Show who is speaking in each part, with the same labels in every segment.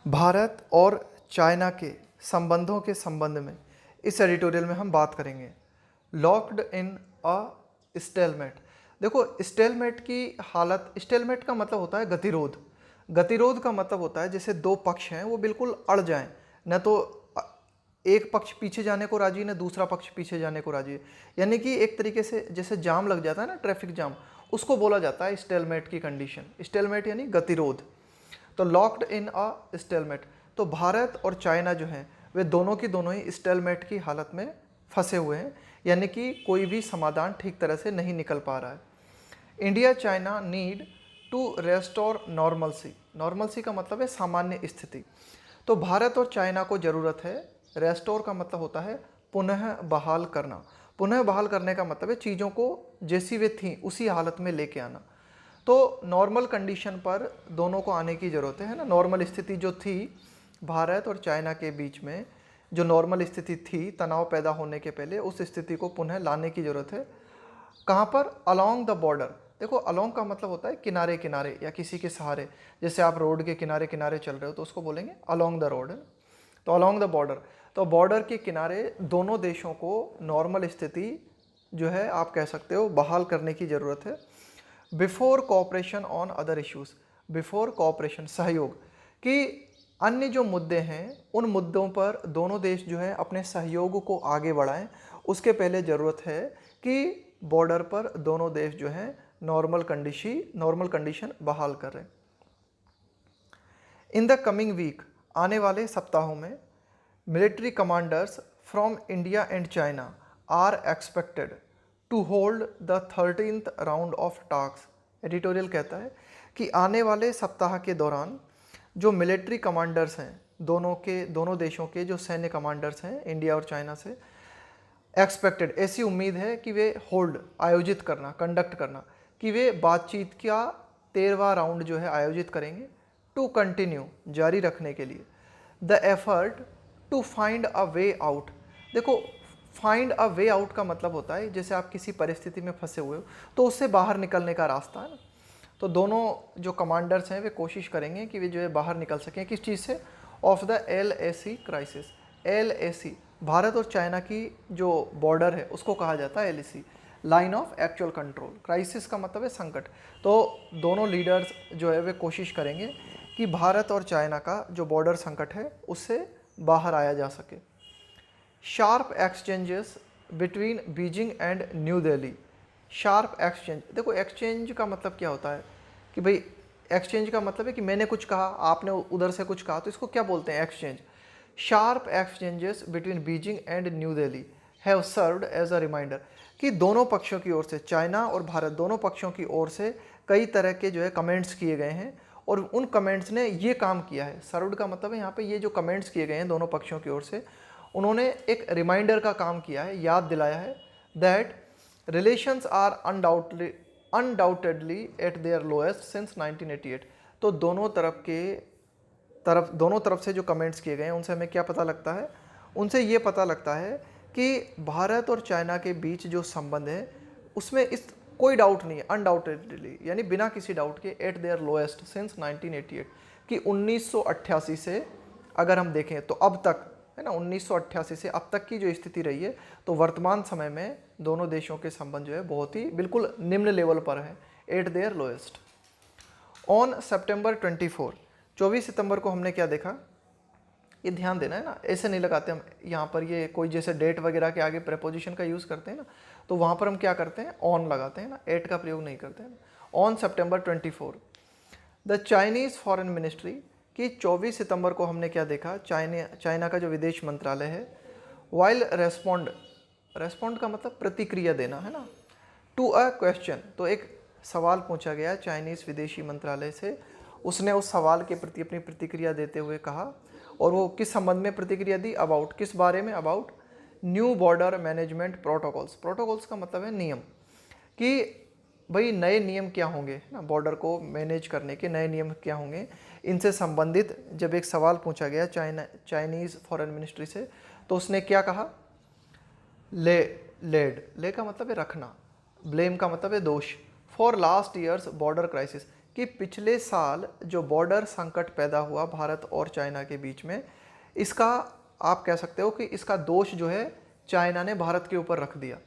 Speaker 1: भारत और चाइना के संबंधों के संबंध में इस एडिटोरियल में हम बात करेंगे। Locked in a stalemate. देखो, स्टेलमेट की हालत, स्टेलमेट का मतलब होता है गतिरोध। गतिरोध का मतलब होता है जैसे दो पक्ष हैं वो बिल्कुल अड़ जाएं, न तो एक पक्ष पीछे जाने को राजी, न दूसरा पक्ष पीछे जाने को राजी है। यानी कि एक तरीके से जैसे जाम लग जाता है ना, ट्रैफिक जाम, उसको बोला जाता है स्टेलमेट की कंडीशन। स्टेलमेट यानी गतिरोध। तो लॉक्ड इन अ स्टेलमेट, तो भारत और चाइना जो हैं वे दोनों की दोनों ही स्टेलमेट की हालत में फंसे हुए हैं, यानी कि कोई भी समाधान ठीक तरह से नहीं निकल पा रहा है। India China need to restore normalcy. Normalcy का मतलब है सामान्य स्थिति। तो भारत और चाइना को ज़रूरत है, रेस्टोर का मतलब होता है पुनः बहाल करना। पुनः बहाल करने का मतलब है चीज़ों को जैसी वे थी उसी हालत में लेके आना। तो नॉर्मल कंडीशन पर दोनों को आने की ज़रूरत है ना। नॉर्मल स्थिति जो थी भारत और चाइना के बीच में, जो नॉर्मल स्थिति थी तनाव पैदा होने के पहले, उस स्थिति को पुनः लाने की ज़रूरत है। कहाँ पर? Along the border. देखो, अलोंग का मतलब होता है किनारे किनारे या किसी के सहारे। जैसे आप रोड के किनारे किनारे चल रहे हो तो उसको बोलेंगे अलोंग द रोड, है। तो अलोंग द बॉर्डर, तो बॉर्डर के किनारे दोनों देशों को नॉर्मल स्थिति जो है आप कह सकते हो बहाल करने की ज़रूरत है। Before cooperation on other issues. Before cooperation, सहयोग, कि अन्य जो मुद्दे हैं उन मुद्दों पर दोनों देश जो है अपने सहयोग को आगे बढ़ाएं। उसके पहले ज़रूरत है कि बॉर्डर पर दोनों देश जो हैं नॉर्मल कंडीशन बहाल करें। इन द कमिंग वीक, आने वाले सप्ताहों में, military commanders from India and China are expected to hold the 13th round of talks. Editorial कहता है कि आने वाले सप्ताह के दौरान जो मिलिट्री कमांडर्स हैं, दोनों देशों के जो सैन्य कमांडर्स हैं इंडिया और चाइना से, एक्सपेक्टेड, ऐसी उम्मीद है कि वे होल्ड, आयोजित करना, कंडक्ट करना, कि वे बातचीत का 13वां राउंड जो है आयोजित करेंगे। टू कंटिन्यू, जारी रखने के लिए, the effort to find a way out. देखो, फाइंड अ वे आउट का मतलब होता है जैसे आप किसी परिस्थिति में फंसे हुए हो तो उससे बाहर निकलने का रास्ता, है ना। तो दोनों जो कमांडर्स हैं वे कोशिश करेंगे कि वे जो है बाहर निकल सकें। किस चीज़ से? Of the LAC crisis. LAC, Bharat और चाइना की जो बॉर्डर है उसको कहा जाता है LAC, line of actual control. Crisis का मतलब है संकट। तो दोनों लीडर्स जो है वे कोशिश करेंगे कि भारत और चाइना का जो बॉर्डर संकट है उससे बाहर आया जा सके। Sharp exchanges between Beijing and New Delhi. Sharp exchange, देखो एक्सचेंज का मतलब क्या होता है कि भाई, एक्सचेंज का मतलब है कि मैंने कुछ कहा, आपने उधर से कुछ कहा, तो इसको क्या बोलते हैं? Exchange. Sharp exchanges between Beijing and New Delhi have served as a reminder, कि दोनों पक्षों की ओर से, चाइना और भारत दोनों पक्षों की ओर से कई तरह के जो है कमेंट्स किए गए हैं और उन कमेंट्स ने ये काम किया है। सर्व्ड का मतलब है यहाँ पे ये जो कमेंट्स किए गए हैं दोनों पक्षों की ओर से, उन्होंने एक रिमाइंडर का काम किया है, याद दिलाया है, that relations are undoubtedly at their lowest since 1988। तो दोनों तरफ से जो कमेंट्स किए गए हैं उनसे हमें क्या पता लगता है? उनसे ये पता लगता है कि भारत और चाइना के बीच जो संबंध है उसमें इस कोई डाउट नहीं है, अनडाउटेडली यानी बिना किसी डाउट के, एट देयर लोएस्ट सिंस 1988, कि 1988 से अगर हम देखें तो अब तक, है ना, 1988 से अब तक की जो स्थिति रही है, तो वर्तमान समय में दोनों देशों के संबंध जो है बहुत ही बिल्कुल निम्न लेवल पर है, एट देयर लोएस्ट। ऑन सितंबर 24 सितंबर को हमने क्या देखा? ये ध्यान देना है ना, ऐसे नहीं लगाते हम यहाँ पर, ये कोई जैसे डेट वगैरह के आगे प्रेपोजिशन का यूज़ करते हैं ना, तो वहाँ पर हम क्या करते हैं? ऑन लगाते हैं ना, एट का प्रयोग नहीं करते हैं। On September 24, the Chinese foreign ministry, कि 24 सितंबर को हमने क्या देखा? चाइना का जो विदेश मंत्रालय है, वाइल रेस्पॉन्ड का मतलब प्रतिक्रिया देना, है ना, टू अ क्वेश्चन, तो एक सवाल पूछा गया चाइनीज़ विदेशी मंत्रालय से, उसने उस सवाल के प्रति अपनी प्रतिक्रिया देते हुए कहा, और वो किस संबंध में प्रतिक्रिया दी? अबाउट, किस बारे में? About new border management protocols. Protocols का मतलब है नियम, कि भाई नए नियम क्या होंगे ना, बॉर्डर को मैनेज करने के नए नियम क्या होंगे, इनसे संबंधित जब एक सवाल पूछा गया चाइनीज़ फॉरेन मिनिस्ट्री से, तो उसने क्या कहा? ले का मतलब है रखना, ब्लेम का मतलब है दोष, for last years border crisis, कि पिछले साल जो बॉर्डर संकट पैदा हुआ भारत और चाइना के बीच में, इसका आप कह सकते हो कि इसका दोष जो है चाइना ने भारत के ऊपर रख दिया।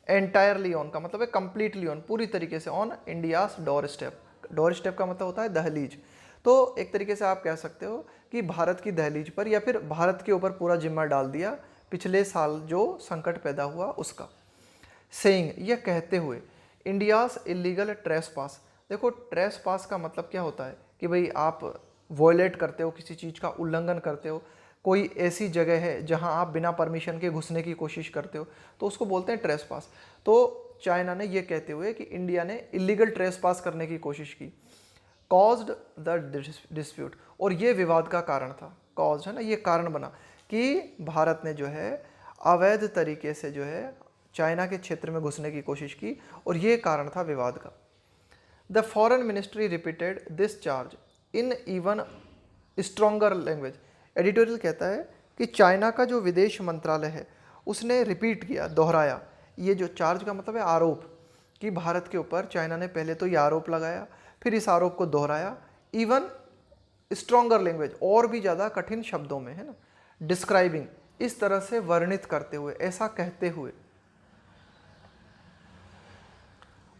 Speaker 1: एंटायरली ऑन का मतलब है कंप्लीटली ऑन, पूरी तरीके से on India's door step. Door step का मतलब होता है दहलीज। तो एक तरीके से आप कह सकते हो कि भारत की दहलीज पर या फिर भारत के ऊपर पूरा जिम्मा डाल दिया पिछले साल जो संकट पैदा हुआ उसका। सेइंग, यह कहते हुए, इंडियाज इलीगल ट्रेस पास। देखो ट्रेस पास का मतलब क्या होता है कि भाई आप वॉयलेट करते हो, किसी चीज़ का उल्लंघन करते हो, कोई ऐसी जगह है जहां आप बिना परमिशन के घुसने की कोशिश करते हो, तो उसको बोलते हैं ट्रेस पास। तो चाइना ने यह कहते हुए कि इंडिया ने इलीगल ट्रेस पास करने की कोशिश की, कॉज्ड द डिस्प्यूट, और ये विवाद का कारण था। कॉज है ना, ये कारण बना कि भारत ने जो है अवैध तरीके से जो है चाइना के क्षेत्र में घुसने की कोशिश की, और ये कारण था विवाद का। The foreign ministry repeated this charge in even stronger language. Editorial कहता है कि चाइना का जो विदेश मंत्रालय है उसने रिपीट किया, दोहराया, ये जो चार्ज का मतलब है आरोप, कि भारत के ऊपर चाइना ने पहले तो ये आरोप लगाया, फिर इस आरोप को दोहराया, इवन स्ट्रॉन्गर लैंग्वेज, और भी ज़्यादा कठिन शब्दों में, है ना, डिस्क्राइबिंग, इस तरह से वर्णित करते हुए, ऐसा कहते हुए।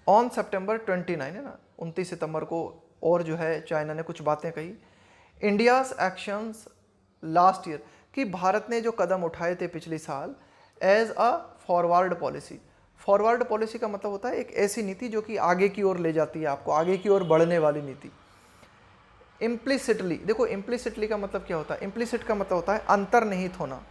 Speaker 1: ऑन सितंबर 29 है ना, 29 सितंबर को, और जो है चाइना ने कुछ बातें कही। इंडियाज एक्शंस लास्ट ईयर, कि भारत ने जो कदम उठाए थे पिछले साल as a forward policy. Forward policy का मतलब होता है एक ऐसी नीति जो कि आगे की ओर ले जाती है, आपको आगे की ओर बढ़ने वाली नीति। इम्प्लिसिटली, देखो इम्प्लिसिटली का मतलब क्या होता है, इम्प्लिसिट का मतलब होता है अंतर्निहित होना।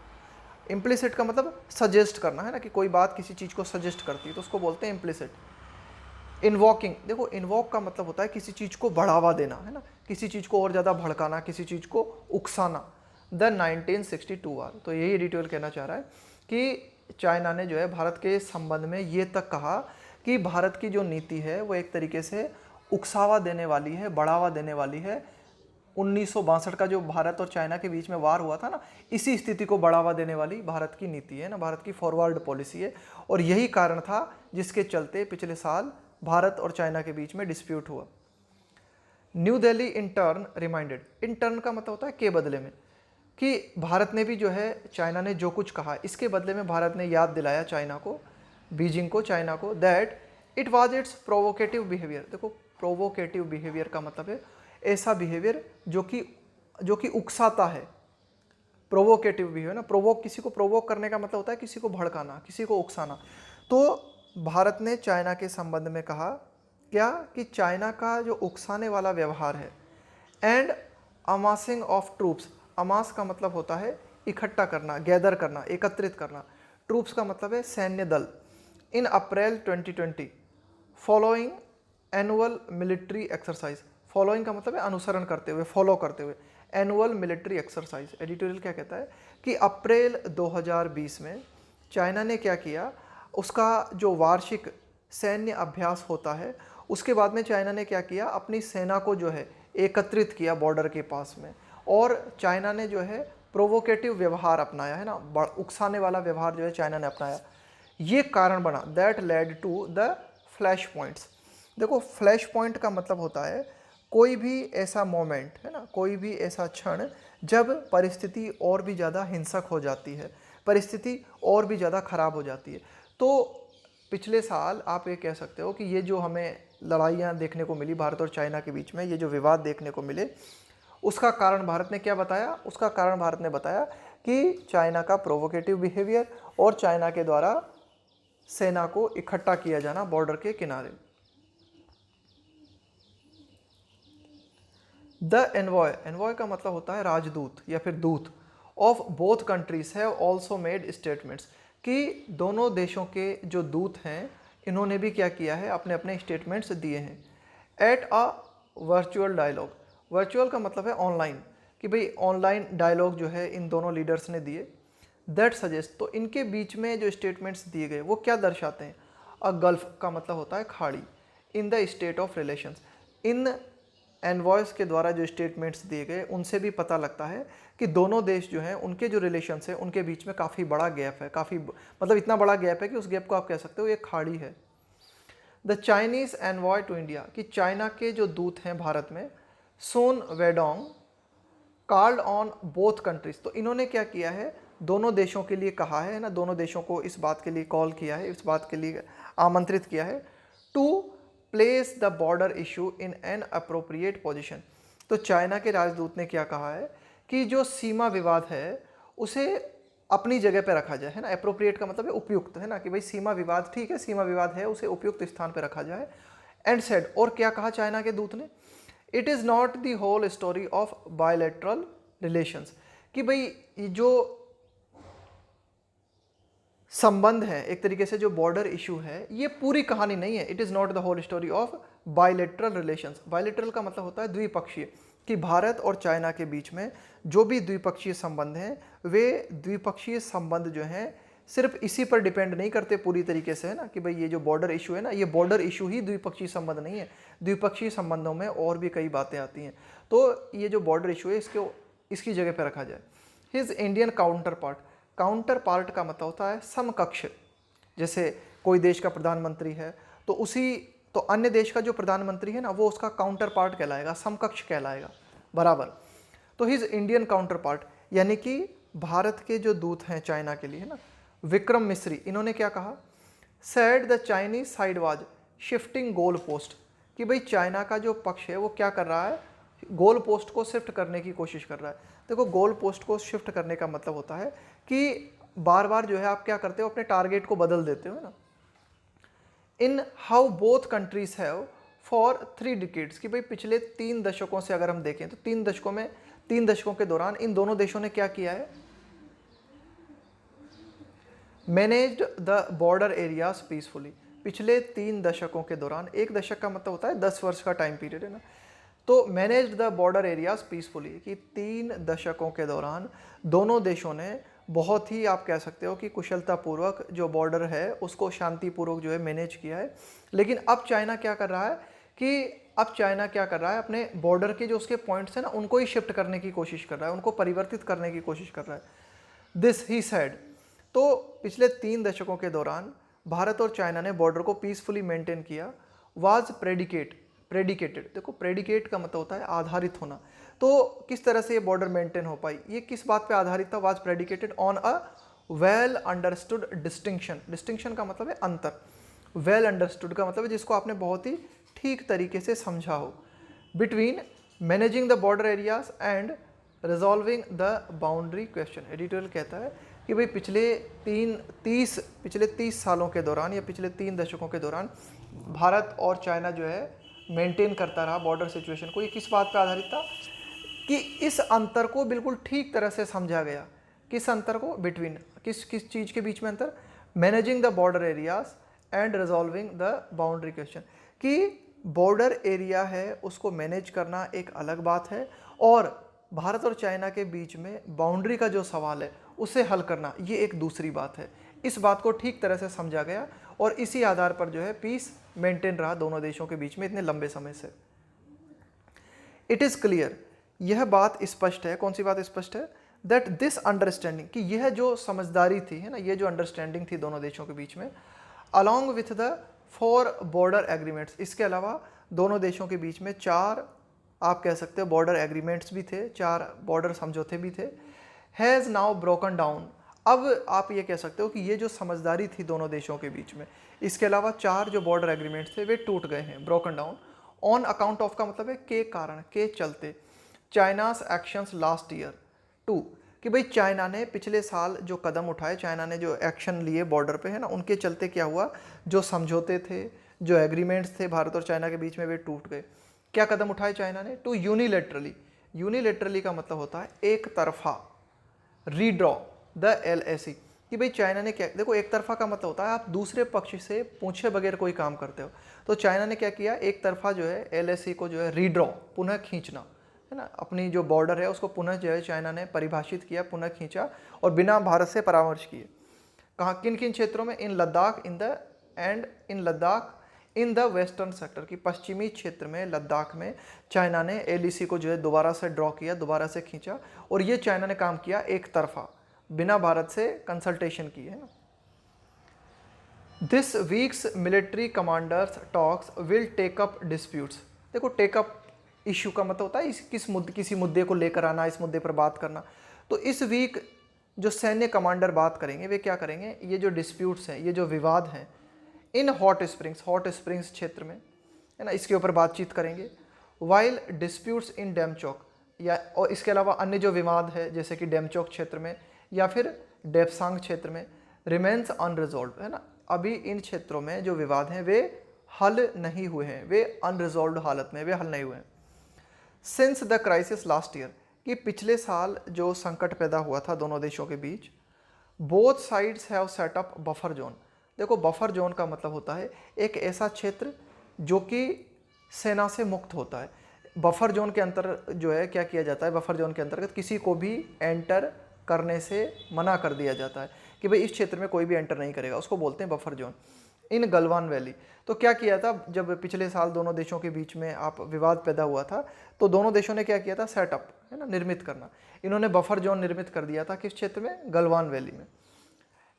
Speaker 1: इम्प्लिसिट का मतलब सजेस्ट करना, है ना, कि कोई बात किसी चीज़ को सजेस्ट करती है तो उसको बोलते हैं इम्प्लिसिट। इन्वॉकिंग, देखो इन्वॉक का मतलब होता है किसी चीज़ को बढ़ावा देना, है ना, किसी चीज़ को और ज़्यादा भड़काना, किसी चीज़ को उकसाना। द 1962 वार, तो यही एडिटोरियल कहना चाह रहा है कि चाइना ने जो है भारत के संबंध में ये तक कहा कि भारत की जो नीति है वो एक तरीके से उकसावा देने वाली है, बढ़ावा देने वाली है। 1962 का जो भारत और चाइना के बीच में वार हुआ था ना, इसी स्थिति को बढ़ावा देने वाली भारत की नीति है ना, भारत की फॉरवर्ड पॉलिसी है, और यही कारण था जिसके चलते पिछले साल भारत और चाइना के बीच में डिस्प्यूट हुआ। New Delhi in turn reminded, in turn का मतलब होता है के बदले में, कि भारत ने भी जो है चाइना ने जो कुछ कहा इसके बदले में भारत ने याद दिलाया चाइना को, बीजिंग को, चाइना को, that it was it's provocative behaviour. देखो प्रोवोकेटिव बिहेवियर का मतलब है ऐसा बिहेवियर जो कि उकसाता है। प्रोवोकेटिव बिहेवियर ना, प्रोवोक, किसी को प्रोवोक करने का मतलब होता है किसी को भड़काना, किसी को उकसाना। तो भारत ने चाइना के संबंध में कहा क्या, कि चाइना का जो उकसाने वाला व्यवहार है, एंड अमासिंग ऑफ ट्रूप्स, अमास का मतलब होता है इकट्ठा करना, गैदर करना, एकत्रित करना, ट्रूप्स का मतलब है सैन्य दल, इन अप्रैल 2020 following annual military exercise. Following का मतलब है अनुसरण करते हुए, फॉलो करते हुए, एनुअल मिलिट्री एक्सरसाइज। एडिटोरियल क्या कहता है कि अप्रैल 2020 में चाइना ने क्या किया, उसका जो वार्षिक सैन्य अभ्यास होता है उसके बाद में चाइना ने क्या किया, अपनी सेना को जो है एकत्रित किया बॉर्डर के पास में, और चाइना ने जो है प्रोवोकेटिव व्यवहार अपनाया, है ना, उकसाने वाला व्यवहार जो है चाइना ने अपनाया। ये कारण बना, that led to the flash points. देखो फ्लैश पॉइंट का मतलब होता है कोई भी ऐसा मोमेंट, है ना, कोई भी ऐसा क्षण जब परिस्थिति और भी ज़्यादा हिंसक हो जाती है, परिस्थिति और भी ज़्यादा खराब हो जाती है। तो पिछले साल आप ये कह सकते हो कि ये जो हमें लड़ाइयाँ देखने को मिली भारत और चाइना के बीच में, ये जो विवाद देखने को मिले, उसका कारण भारत ने क्या बताया, उसका कारण भारत ने बताया कि चाइना का प्रोवोकेटिव बिहेवियर और चाइना के द्वारा सेना को इकट्ठा किया जाना बॉर्डर के किनारे। द एनवॉय, एनवॉय का मतलब होता है राजदूत या फिर दूत, of both countries have also made statements, कि दोनों देशों के जो दूत हैं इन्होंने भी क्या किया है, अपने अपने स्टेटमेंट्स दिए हैं। At a virtual dialogue, virtual का मतलब है ऑनलाइन, कि भाई ऑनलाइन डायलॉग जो है इन दोनों लीडर्स ने दिए। दैट सजेस्ट, तो इनके बीच में जो स्टेटमेंट्स दिए गए वो क्या दर्शाते हैं, अ गल्फ का मतलब होता है खाड़ी, in the state of relations. इन एनवॉयस के द्वारा जो स्टेटमेंट्स दिए गए उनसे भी पता लगता है कि दोनों देश जो हैं उनके जो रिलेशंस हैं उनके बीच में काफ़ी बड़ा गैप है, काफ़ी मतलब इतना बड़ा गैप है कि उस गैप को आप कह सकते हो ये खाड़ी है। The Chinese envoy to India, कि चाइना के जो दूत हैं भारत में, Sun Weidong called on both countries, तो इन्होंने क्या किया है, दोनों देशों के लिए कहा है ना, दोनों देशों को इस बात के लिए कॉल किया है, इस बात के लिए आमंत्रित किया है, to place the border issue in an appropriate position. तो चाइना के राजदूत ने क्या कहा है कि जो सीमा विवाद है उसे अपनी जगह पे रखा जाए, है ना। अप्रोप्रिएट का मतलब है उपयुक्त, है ना, कि भाई सीमा विवाद ठीक है, सीमा विवाद है, उसे उपयुक्त स्थान पे रखा जाए। एंड सेड, और क्या कहा चाइना के दूत ने, it is not the whole story of bilateral relations, कि भाई ये जो संबंध है, एक तरीके से जो बॉर्डर इशू है, ये पूरी कहानी नहीं है। It is not the whole story of bilateral relations. Bilateral का मतलब होता है द्विपक्षीय, कि भारत और चाइना के बीच में जो भी द्विपक्षीय संबंध हैं, वे द्विपक्षीय संबंध जो हैं सिर्फ इसी पर डिपेंड नहीं करते पूरी तरीके से, है ना, कि भाई ये जो बॉर्डर इशू है ना, ये बॉर्डर इशू ही द्विपक्षीय संबंध नहीं है। द्विपक्षीय संबंधों में और भी कई बातें आती हैं। तो ये जो बॉर्डर इशू है इसकी जगह पर रखा जाए। हिज इंडियन काउंटर पार्ट का मतलब होता है समकक्ष। जैसे कोई देश का प्रधानमंत्री है तो अन्य देश का जो प्रधानमंत्री है ना, वो उसका काउंटर पार्ट कहलाएगा, समकक्ष कहलाएगा, बराबर। तो हिज इंडियन काउंटर पार्ट, यानी कि भारत के जो दूत हैं चाइना के लिए, है ना, विक्रम मिस्री, इन्होंने क्या कहा, said the Chinese side was shifting goal post, कि भाई चाइना का जो पक्ष है वो क्या कर रहा है, गोल पोस्ट को शिफ्ट करने की कोशिश कर रहा है। देखो, गोल पोस्ट को शिफ्ट करने का मतलब होता है कि बार बार जो है आप क्या करते हो, अपने टारगेट को बदल देते हो, है ना। In how both countries have for 3 decades, कि भाई पिछले 3 दशकों से अगर हम देखें तो 3 दशकों के दौरान इन दोनों देशों ने क्या किया है, managed the border areas peacefully. पिछले 3 दशकों के दौरान, 1 दशक का मतलब होता है 10 वर्ष का टाइम पीरियड, है ना। तो managed the border areas peacefully, कि 3 दशकों के दौरान दोनों देशों ने बहुत ही, आप कह सकते हो कि कुशलतापूर्वक जो बॉर्डर है उसको शांतिपूर्वक जो है मैनेज किया है। लेकिन अब चाइना क्या कर रहा है, अपने बॉर्डर के जो उसके पॉइंट्स हैं ना, उनको ही शिफ्ट करने की कोशिश कर रहा है, उनको परिवर्तित करने की कोशिश कर रहा है। दिस ही सेड, तो पिछले 3 दशकों के दौरान भारत और चाइना ने बॉर्डर को पीसफुली मेंटेन किया। वाज प्रेडिकेटेड, देखो प्रेडिकेट का मतलब होता है आधारित होना। तो किस तरह से ये बॉर्डर मेंटेन हो पाई, ये किस बात पे आधारित था, was predicated on a well understood distinction का मतलब है अंतर, वेल अंडरस्टूड का मतलब है जिसको आपने बहुत ही ठीक तरीके से समझा हो, between managing the border areas and resolving the boundary question. Editorial कहता है कि भाई पिछले 30 सालों के दौरान या पिछले 3 दशकों के दौरान भारत और चाइना जो है मेंटेन करता रहा बॉर्डर सिचुएशन को। ये किस बात पे आधारित था कि इस अंतर को बिल्कुल ठीक तरह से समझा गया। किस अंतर को, बिटवीन, किस चीज़ के बीच में अंतर, managing the border areas and resolving the boundary question, कि बॉर्डर एरिया है उसको मैनेज करना एक अलग बात है, और भारत और चाइना के बीच में बाउंड्री का जो सवाल है उसे हल करना ये एक दूसरी बात है। इस बात को ठीक तरह से समझा गया और इसी आधार पर जो है पीस मेंटेन रहा दोनों देशों के बीच में इतने लंबे समय से। इट इज़ क्लियर, यह बात स्पष्ट है, कौन सी बात स्पष्ट है, दैट दिस अंडरस्टैंडिंग, कि यह जो समझदारी थी, है ना, ये जो अंडरस्टैंडिंग थी दोनों देशों के बीच में, along with the 4 border agreements, इसके अलावा दोनों देशों के बीच में 4, आप कह सकते हो बॉर्डर एग्रीमेंट्स भी थे, 4 बॉर्डर समझौते भी थे, हैज़ नाउ ब्रोकन डाउन। अब आप ये कह सकते हो कि ये जो समझदारी थी दोनों देशों के बीच में, इसके अलावा 4 जो बॉर्डर एग्रीमेंट्स थे वे टूट गए हैं, broken down. On account of का मतलब है के कारण, के चलते, चाइनास एक्शंस लास्ट ईयर 2, कि भाई चाइना ने पिछले साल जो कदम उठाए, चाइना ने जो एक्शन लिए बॉर्डर पे, है ना, उनके चलते क्या हुआ, जो समझौते थे, जो एग्रीमेंट्स थे भारत और चाइना के बीच में, वे टूट गए। क्या कदम उठाए चाइना ने, टू यूनिलेटरली का मतलब होता है एक तरफा, रीड्रॉ द LAC, कि भाई चाइना ने क्या, देखो एक तरफा का मतलब होता है आप दूसरे पक्ष से पूछे बगैर कोई काम करते हो। तो चाइना ने क्या किया, एक तरफा जो है LAC को जो है रीड्रॉ, पुनः खींचना, है ना, अपनी जो बॉर्डर है उसको पुनः जो है चाइना ने परिभाषित किया, पुनः खींचा, और बिना भारत से परामर्श किए। कहाँ, किन किन क्षेत्रों में, in Ladakh in the western sector, की पश्चिमी क्षेत्र में, लद्दाख में चाइना ने LAC को जो है दोबारा से ड्रॉ किया, दोबारा से खींचा, और ये चाइना ने काम किया एक तरफा, बिना भारत से कंसल्टेशन किए, है ना। This week's military commanders talks will take up disputes. देखो टेक अप इश्यू का मतलब होता है किसी मुद्दे को लेकर आना, इस मुद्दे पर बात करना। तो इस वीक जो सैन्य कमांडर बात करेंगे वे क्या करेंगे, ये जो डिस्प्यूट्स हैं, ये जो विवाद हैं इन हॉट स्प्रिंग्स क्षेत्र में, है ना, इसके ऊपर बातचीत करेंगे। वाइल डिस्प्यूट्स इन डेमचौक, या और इसके अलावा अन्य जो विवाद है जैसे कि डेमचौक क्षेत्र में या फिर डेपसांग क्षेत्र में, रिमेन्स अनरिजॉल्व, है ना, अभी इन क्षेत्रों में जो विवाद हैं वे हल नहीं हुए हैं, वे अनरिजॉल्व हालत में, वे हल नहीं हुए हैं। Since the crisis last year, कि पिछले साल जो संकट पैदा हुआ था दोनों देशों के बीच, both sides have set up buffer zone. देखो बफर जोन का मतलब होता है एक ऐसा क्षेत्र जो कि सेना से मुक्त होता है। बफर जोन के अंतर जो है क्या किया जाता है, बफर जोन के अंतर्गत किसी को भी एंटर करने से मना कर दिया जाता है कि भाई इस क्षेत्र में कोई भी एंटर नहीं करेगा, उसको बोलते हैं बफर जोन। इन गलवान वैली, तो क्या किया था जब पिछले साल दोनों देशों के बीच में आप विवाद पैदा हुआ था तो दोनों देशों ने क्या किया था, सेटअप, है ना, निर्मित करना। इन्होंने बफर जोन निर्मित कर दिया था किस क्षेत्र में, गलवान वैली में।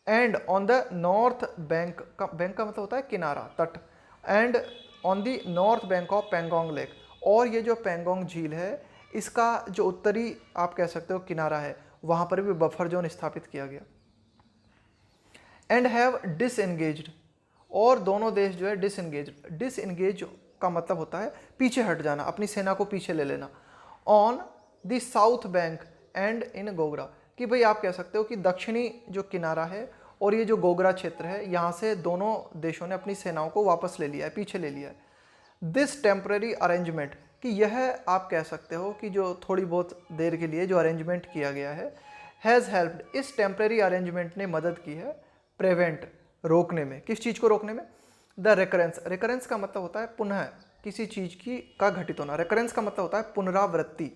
Speaker 1: And on the north bank का मतलब होता है किनारा, तट। And on the north bank of Pangong lake, और ये जो पेंगोंग झील है इसका जो उत्तरी आप कह सकते हो किनारा है, वहाँ पर भी बफर जोन स्थापित किया गया। एंड हैव डिसएंगेज्ड, और दोनों देश जो है डिसएंगेज का मतलब होता है पीछे हट जाना, अपनी सेना को पीछे ले लेना। On the south bank and in Gogra, कि भाई आप कह सकते हो कि दक्षिणी जो किनारा है और ये जो गोगरा क्षेत्र है, यहाँ से दोनों देशों ने अपनी सेनाओं को वापस ले लिया है, पीछे ले लिया है। दिस टेम्परेरी अरेंजमेंट, कि यह आप कह सकते हो कि जो थोड़ी बहुत देर के लिए जो अरेंजमेंट किया गया है, हैज़ हेल्प्ड, इस टेम्परेरी अरेंजमेंट ने मदद की है प्रिवेंट, रोकने में, किस चीज़ को रोकने में, द रिकरेंस का मतलब होता है पुनः किसी चीज़ की का घटित होना, रिकरेंस का मतलब होता है पुनरावृत्ति,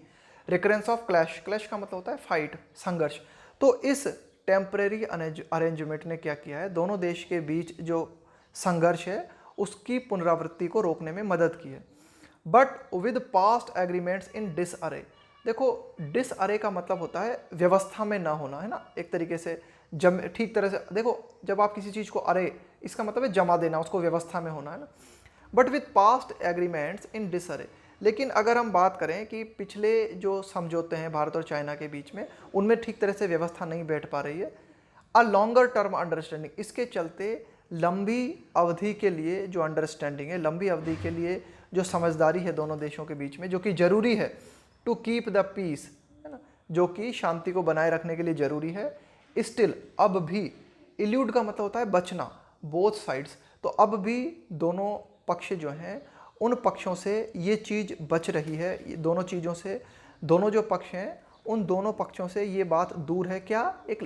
Speaker 1: रिकरेंस ऑफ क्लैश का मतलब होता है फाइट, संघर्ष। तो इस टेम्परेरी अरेंजमेंट ने क्या किया है, दोनों देश के बीच जो संघर्ष है उसकी पुनरावृत्ति को रोकने में मदद की है। बट विद पास्ट एग्रीमेंट्स इन डिसअरे, देखो डिसअरे का मतलब होता है व्यवस्था में ना होना, है ना, एक तरीके से ठीक तरह से, देखो जब आप किसी चीज़ को अरे, इसका मतलब है जमा देना, उसको व्यवस्था में होना, है ना। बट विथ पास्ट एग्रीमेंट्स इन डिसअरे, लेकिन अगर हम बात करें कि पिछले जो समझौते हैं भारत और चाइना के बीच में, उनमें ठीक तरह से व्यवस्था नहीं बैठ पा रही है। अ लॉन्गर टर्म अंडरस्टैंडिंग, इसके चलते लंबी अवधि के लिए जो अंडरस्टैंडिंग है, लंबी अवधि के लिए जो समझदारी है दोनों देशों के बीच में, जो कि जरूरी है टू कीप द पीस, है ना, जो कि शांति को बनाए रखने के लिए जरूरी है। स्टिल, अब भी, इल्यूड का मतलब होता है बचना, बोथ साइड्स, तो अब भी दोनों पक्ष जो हैं उन पक्षों से ये चीज़ बच रही है, ये दोनों चीज़ों से, दोनों जो पक्ष हैं उन दोनों पक्षों से ये बात दूर है। क्या, एक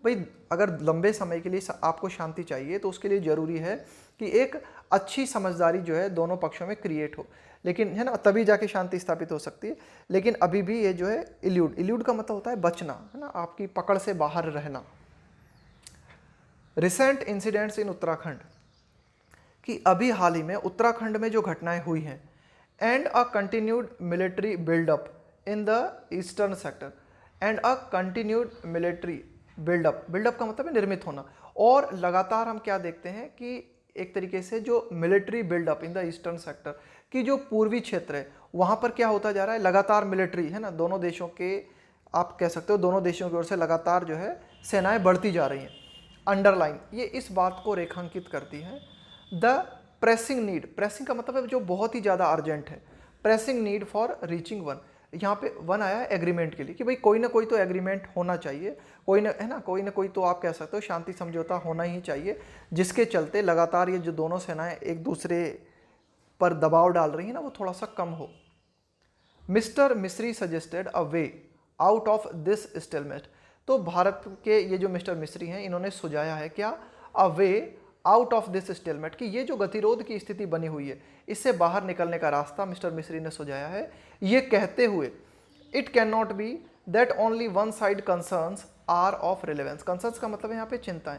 Speaker 1: भाई अगर लंबे समय के लिए आपको शांति चाहिए तो उसके लिए ज़रूरी है कि एक अच्छी समझदारी जो है दोनों पक्षों में क्रिएट हो, लेकिन, है ना, तभी जाके शांति स्थापित हो सकती है। लेकिन अभी भी ये जो है इल्यूड का मतलब होता है बचना, है ना, आपकी पकड़ से बाहर रहना। रिसेंट इंसिडेंट्स इन उत्तराखंड, कि अभी हाल ही में उत्तराखंड में जो घटनाएं हुई हैं, and a continued military buildup in the eastern sector, and a continued military buildup का मतलब है निर्मित होना, और लगातार हम क्या देखते हैं कि एक तरीके से जो military buildup in the eastern sector, की जो पूर्वी क्षेत्र है वहाँ पर क्या होता जा रहा है, लगातार मिलिट्री, है ना, दोनों देशों के, आप कह सकते हो दोनों देशों की ओर से लगातार जो है सेनाएं बढ़ती जा रही हैं। अंडरलाइन, ये इस बात को रेखांकित करती है। द प्रेसिंग नीड, प्रेसिंग का मतलब है जो बहुत ही ज़्यादा अर्जेंट है, pressing need for reaching one, यहाँ पे वन आया है एग्रीमेंट के लिए, कि भाई कोई ना कोई तो एग्रीमेंट होना चाहिए, कोई ना, है ना, कोई ना कोई तो आप कह सकते हो शांति समझौता होना ही चाहिए, जिसके चलते लगातार ये जो दोनों सेनाएं एक दूसरे पर दबाव डाल रही है ना, वो थोड़ा सा कम हो। मिस्टर मिस्री suggested a way out of this stalemate, तो भारत के ये जो मिस्टर मिस्री हैं इन्होंने सुझाया है क्या, a way out of this stalemate, कि ये जो गतिरोध की स्थिति बनी हुई है इससे बाहर निकलने का रास्ता मिस्टर मिस्री ने सुझाया है, ये कहते हुए it can not be that only one side concerns are of relevance, concerns का मतलब यहाँ पे चिंताएं,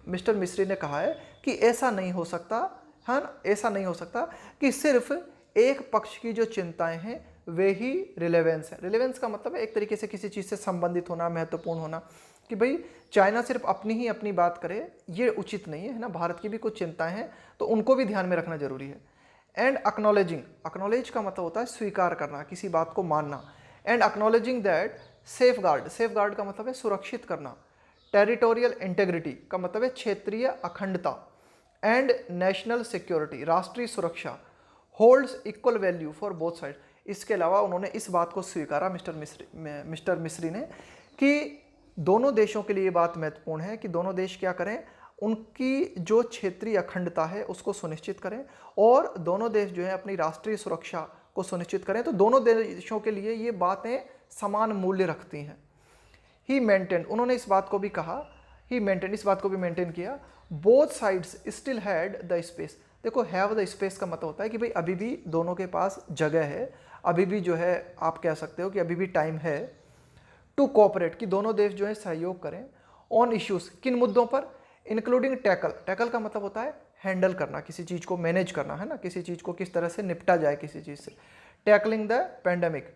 Speaker 1: मिस्टर मिस्री ने कहा है कि ऐसा नहीं हो सकता, हाँ, ऐसा नहीं हो सकता कि सिर्फ एक पक्ष की जो चिंताएं हैं वे ही रिलेवेंस है। रिलेवेंस का मतलब है एक तरीके से किसी चीज़ से संबंधित होना, महत्वपूर्ण होना, कि भाई चाइना सिर्फ अपनी बात करे ये उचित नहीं है ना, भारत की भी कुछ चिंताएं हैं तो उनको भी ध्यान में रखना जरूरी है। एंड अक्नॉलेजिंग, अक्नॉलेज का मतलब होता है स्वीकार करना, किसी बात को मानना। And acknowledging that safeguard, safeguard का मतलब है सुरक्षित करना। टेरिटोरियल इंटेग्रिटी का मतलब है क्षेत्रीय अखंडता। एंड नेशनल सिक्योरिटी, राष्ट्रीय सुरक्षा, holds equal value for both side. इसके अलावा उन्होंने इस बात को स्वीकारा मिस्टर मिस्री ने कि दोनों देशों के लिए ये बात महत्वपूर्ण है कि दोनों देश क्या करें, उनकी जो क्षेत्रीय अखंडता है उसको सुनिश्चित करें और दोनों देश जो है अपनी राष्ट्रीय सुरक्षा को सुनिश्चित करें। तो दोनों देशों के लिए ये बातें समान मूल्य रखती हैं। ही मेंटेन, उन्होंने इस बात को भी कहा, ही मेंटेन, इस बात को भी मेंटेन किया, both sides still had the space. देखो हैव द स्पेस का मतलब होता है कि भाई अभी भी दोनों के पास जगह है, अभी भी जो है आप कह सकते हो कि अभी भी टाइम है टू कोऑपरेट, कि दोनों देश जो है सहयोग करें ऑन इश्यूज, किन मुद्दों पर, इंक्लूडिंग टैकल, टैकल का मतलब होता है हैंडल करना, किसी चीज़ को मैनेज करना है ना, किसी चीज़ को किस तरह से निपटा जाए किसी चीज़ से। टैकलिंग द पेंडेमिक,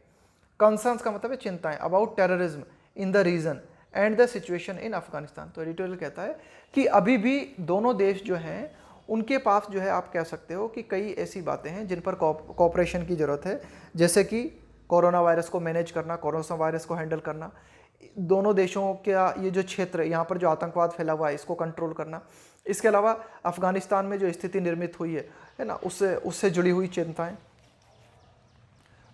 Speaker 1: कंसर्न्स का मतलब है चिंताएं, about terrorism in the region and the situation in Afghanistan. तो एडिटोरियल कहता है कि अभी भी दोनों देश जो हैं उनके पास जो है आप कह सकते हो कि कई ऐसी बातें हैं जिन पर कोऑपरेशन की ज़रूरत है, जैसे कि कोरोना वायरस को मैनेज करना, कोरोना वायरस को हैंडल करना, दोनों देशों का ये जो क्षेत्र यहाँ पर जो आतंकवाद फैला हुआ है इसको कंट्रोल करना। इसके अलावा अफगानिस्तान में जो स्थिति निर्मित हुई है ना, उससे जुड़ी हुई चिंताएं।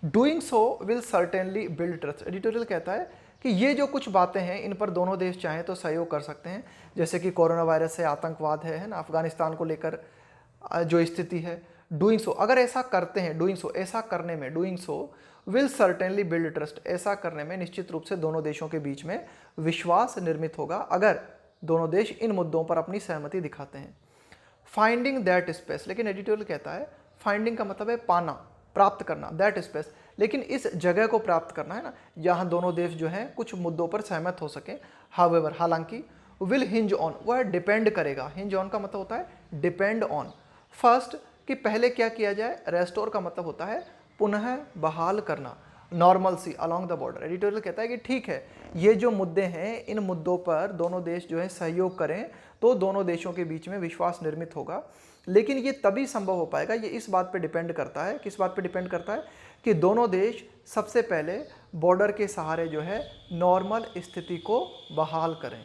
Speaker 1: Doing so will certainly build trust. Editorial कहता है कि ये जो कुछ बातें हैं इन पर दोनों देश चाहें तो सहयोग कर सकते हैं, जैसे कि कोरोना वायरस है, आतंकवाद है ना, अफगानिस्तान को लेकर जो स्थिति है। डूइंग सो, अगर ऐसा करते हैं, डूइंग सो, ऐसा करने में, doing so will certainly build trust, ऐसा करने में निश्चित रूप से दोनों देशों के बीच में विश्वास निर्मित होगा अगर दोनों देश इन मुद्दों पर अपनी सहमति दिखाते हैं। फाइंडिंग दैट स्पेस, लेकिन एडिटोरियल कहता है फाइंडिंग का मतलब है पाना, प्राप्त करना, दैट स्पेस, लेकिन इस जगह को प्राप्त करना है ना, जहां दोनों देश जो हैं कुछ मुद्दों पर सहमत हो सके। हाउएवर, हालांकि, विल हिंज ऑन, वह डिपेंड करेगा, हिंज ऑन का मतलब होता है डिपेंड ऑन। फर्स्ट, कि पहले क्या किया जाए, रेस्टोर का मतलब होता है पुनः बहाल करना, normalcy along the border. Editorial कहता है कि ठीक है, ये जो मुद्दे हैं इन मुद्दों पर दोनों देश जो है सहयोग करें तो दोनों देशों के बीच में विश्वास निर्मित होगा, लेकिन ये तभी संभव हो पाएगा, ये इस बात पे डिपेंड करता है, किस बात पे डिपेंड करता है, कि दोनों देश सबसे पहले बॉर्डर के सहारे जो है नॉर्मल स्थिति को बहाल करें।